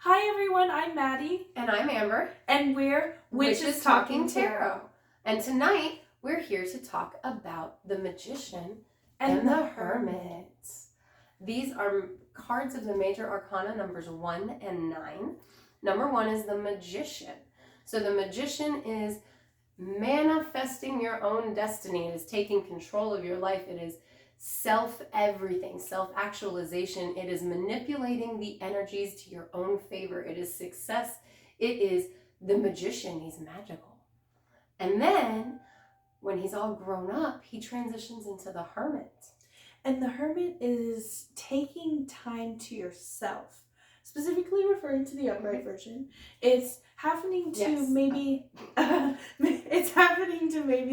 Hi everyone, I'm Maddie. And I'm Amber. And we're Witches Talking Tarot. And tonight we're here to talk about the Magician and the Hermit. These are cards of the major arcana numbers 1 and 9. Number 1 is the Magician. So the Magician is manifesting your own destiny. It is taking control of your life. It is self-everything, self-actualization. It is manipulating the energies to your own favor. It is success. It is the Magician. He's magical. And then when he's all grown up, he transitions into the Hermit. And the Hermit is taking time to yourself. Specifically referring to the upright version. It's happening to maybe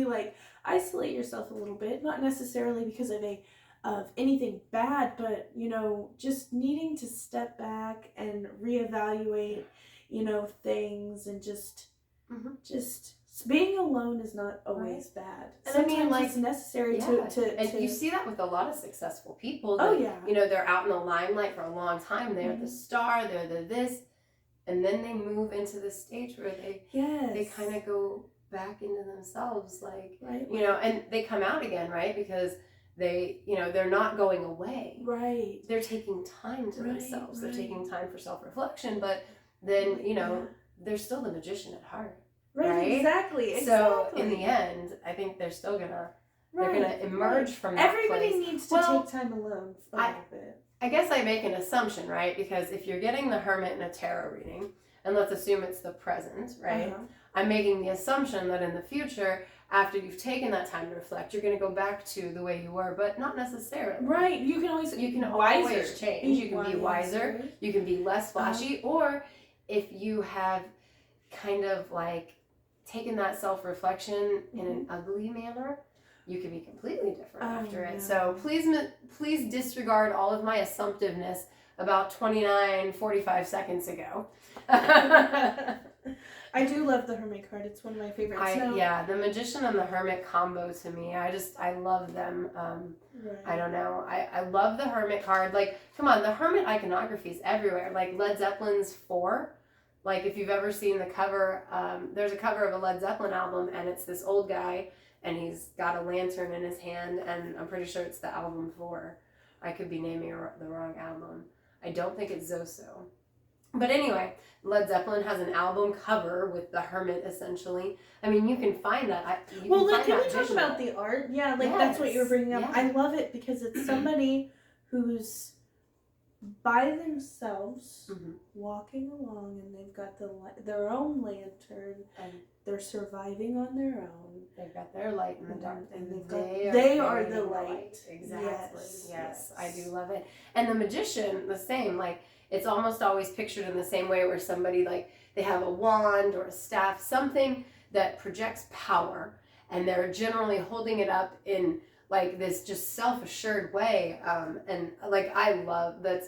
like isolate yourself a little bit, not necessarily because of anything bad, but just needing to step back and reevaluate, things, and just being alone is not always bad. And sometimes it's necessary to and you see that with a lot of successful people. That, they're out in the limelight for a long time. They're the star. They're the this, and then they move into the stage where they kind of go back into themselves, and they come out again, right? Because they're not going away. Right. They're taking time to themselves. They're taking time for self-reflection, but then, they're still the magician at heart. Right? Exactly. So in the end, I think they're still they're gonna emerge from that Everybody place. needs to take time alone a little bit. I guess I make an assumption, right? Because if you're getting the Hermit in a tarot reading, and let's assume it's the present, right? I'm making the assumption that in the future, after you've taken that time to reflect, you're going to go back to the way you were, but not necessarily. Right. You can always change. You can be wiser. You can be less flashy. Or if you have kind of taken that self-reflection in an ugly manner, you can be completely different after it. So please disregard all of my assumptiveness about 45 seconds ago. I do love the Hermit card. It's one of my favorites. The Magician and the Hermit combo to me. I love them. I don't know. I love the Hermit card. Come on, the Hermit iconography is everywhere. Led Zeppelin's 4. If you've ever seen the cover, there's a cover of a Led Zeppelin album, and it's this old guy, and he's got a lantern in his hand, and I'm pretty sure it's the album 4. I could be naming the wrong album. I don't think it's Zoso. But anyway, Led Zeppelin has an album cover with the Hermit, essentially. I mean, you can find that. Can we talk about the art? Yeah, that's what you're bringing up. Yeah. I love it because it's somebody who's by themselves walking along, and they've got their own lantern, and they're surviving on their own. They've got their light in the dark, and they are the light. Exactly. Yes, I do love it. And the Magician, the same. It's almost always pictured in the same way, where somebody they have a wand or a staff, something that projects power, and they're generally holding it up in this just self-assured way. And I love that.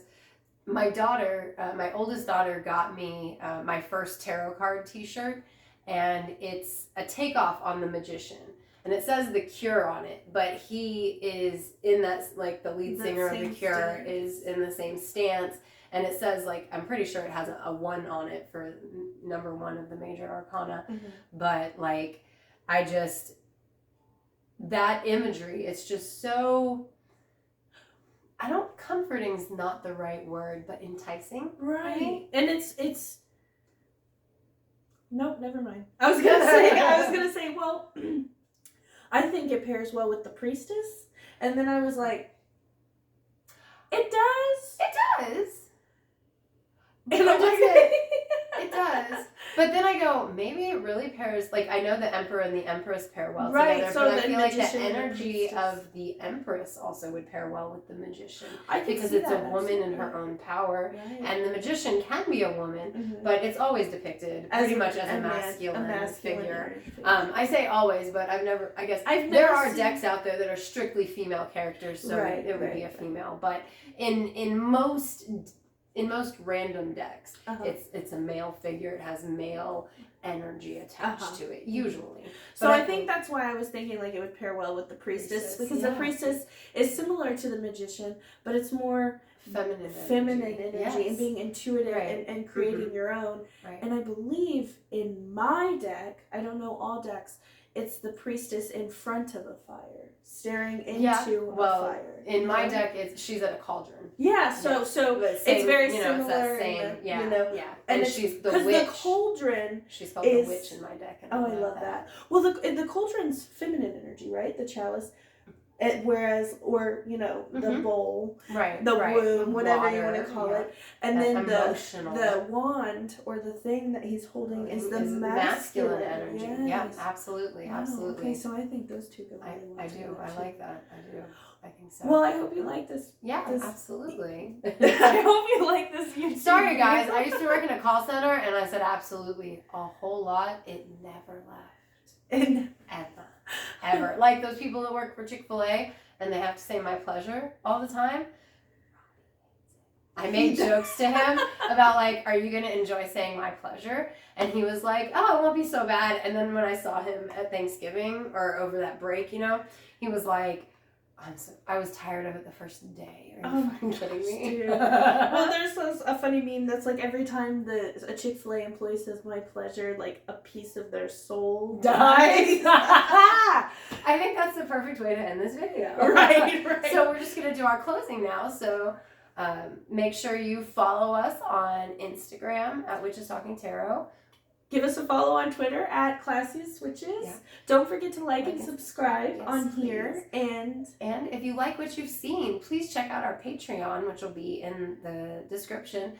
My daughter, my oldest daughter, got me my first tarot card t-shirt, and it's a takeoff on the Magician. And it says The Cure on it, but he is in that, the lead singer of The Cure is in the same stance. And it says, I'm pretty sure it has a 1 on it for number 1 of the major arcana. But, that imagery, it's just so, comforting's not the right word, but enticing. Right. And it's, nope, never mind. I was going to say, well, I think it pairs well with the Priestess. And then I was like, it does. It does. And I'm like, it does. But then I go, maybe it really pairs, I know the Emperor and the Empress pair well together, so but I feel the energy of the Empress also would pair well with the Magician. Because it's a woman in her own power. Right. And the Magician can be a woman, but it's always depicted pretty much as a masculine figure. I say always, but there are decks out there that are strictly female characters, so it would be a female. But in most random decks, it's a male figure. It has male energy attached to it, usually. So I think that's why I was thinking it would pair well with the Priestess because the Priestess is similar to the Magician, but it's more feminine energy yes. and being intuitive right. and creating your own. Right. And I believe in my deck, I don't know all decks, it's the priestess in front of a fire, staring into a fire. In my deck, she's at a cauldron. Yeah, so same, it's very similar. It's that same, and she's the witch. The cauldron she's called the witch in my deck. And I love that. Well, the cauldron's feminine energy, right? The chalice. Whereas, the bowl, the womb, whatever water, you want to call it, and that then the wand or the thing that he's holding is the masculine energy. Yes. Yeah, absolutely. Okay, so I think those two go really well. I do. I like that. I do. I think so. Well, I hope you like this. Yeah, absolutely. I hope you like this YouTube. Sorry, guys. I used to work in a call center, and I said absolutely a whole lot. It never left. Ever. Like those people that work for Chick-fil-A and they have to say my pleasure all the time. I made jokes to him about like, are you going to enjoy saying my pleasure? And he was like, oh, it won't be so bad. And then when I saw him at Thanksgiving or over that break, he was like, I was tired of it the first day. Are you fucking kidding me? Well, there's a funny meme that's like every time a Chick-fil-A employee says my pleasure, like a piece of their soul dies. I think that's the perfect way to end this video. Right. So we're just going to do our closing now. So make sure you follow us on Instagram at Witches Talking Tarot. Give us a follow on Twitter at Classiest Witches. Yeah. Don't forget to like and subscribe on here. And if you like what you've seen, please check out our Patreon, which will be in the description.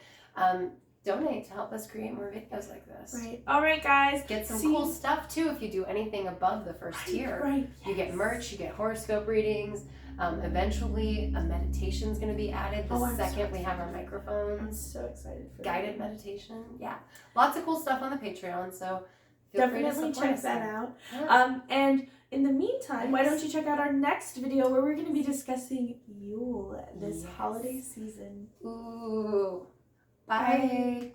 Donate to help us create more videos like this. Right. All right, guys. Get some cool stuff, too, if you do anything above the first tier. Right. You get merch, you get horoscope readings. Eventually, a meditation is going to be added the second we have our microphones. I'm so excited for Guided meditation. Yeah. Lots of cool stuff on the Patreon, so definitely check that out. Yeah. And in the meantime, why don't you check out our next video where we're going to be discussing Yule this holiday season. Ooh. Bye.